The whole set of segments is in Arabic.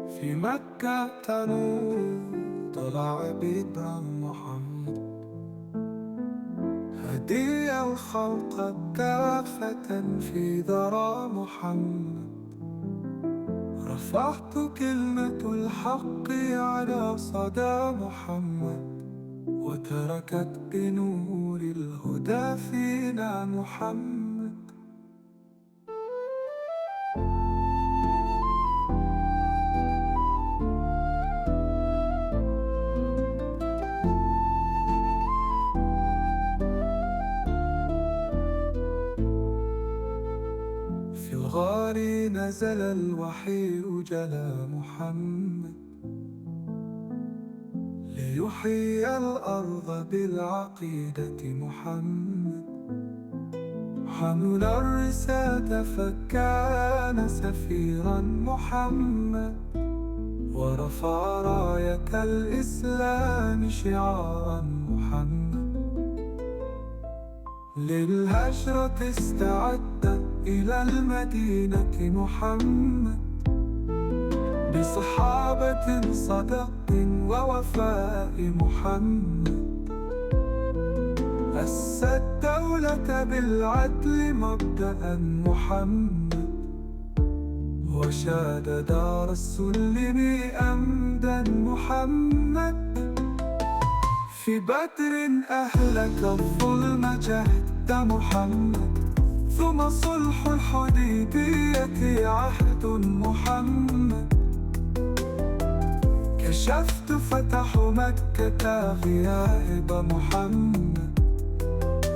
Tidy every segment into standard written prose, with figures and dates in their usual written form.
في مكة تنور طلع بدر محمد، هدي الخلق كافة في ذرى محمد. رفعت كلمة الحق على صدى محمد، وتركت بنور الهدى فينا محمد. في الغار نزل الوحي جلا محمد، ليحيي الأرض بالعقيدة محمد. حمل الرسالة فكان سفيرا محمد، ورفع راية الإسلام شعارا محمد. للهجرة استعد إلى المدينة محمد، بصحابة صدق ووفاء محمد. أسس الدولة بالعدل مبدأ محمد، وشاد دار السلم أمدا محمد. في بدر أهلك الظلم جهد محمد، ثم صلح الحديبية عهد محمد. كشفت فتح مكة غياب محمد،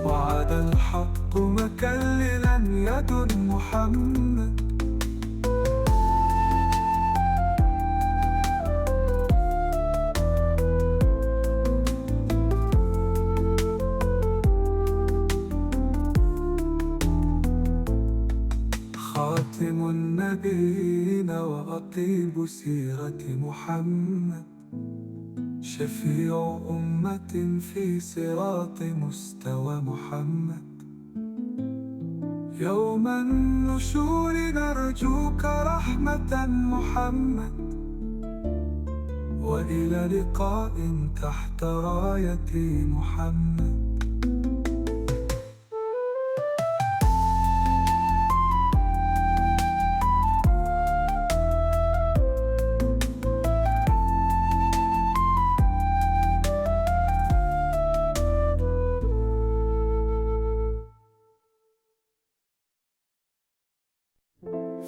وعاد الحق مكللا يد محمد. خاتم النبيين وأطيب سيرة محمد، شفيع أمة في صراط مستوى محمد. يوم النشور نرجوك رحمة محمد، وإلى لقاء تحت راية محمد.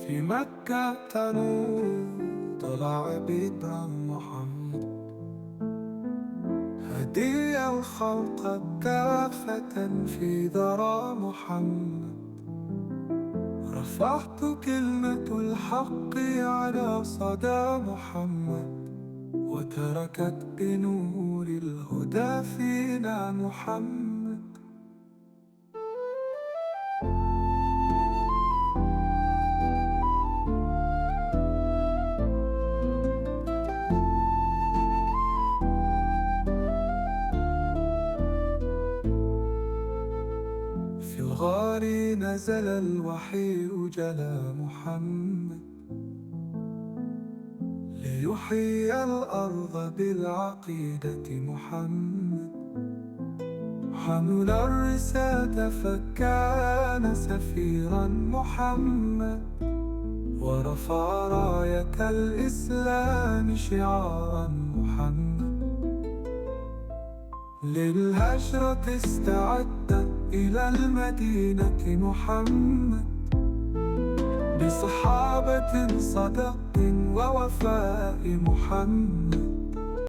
في مكة تنور طلع بدر محمد، هدي الخلق كافة في ذرى محمد. رفعت كلمة الحق على صدى محمد، وتركت بنور الهدى فينا محمد. في الغار نزل الوحي جلا محمد، ليحيي الأرض بالعقيدة محمد. حمل الرسالة فكان سفيرا محمد، ورفع راية الإسلام شعارا محمد. للهجرة استعد إلى المدينة محمد، بصحابة صدق ووفاء محمد.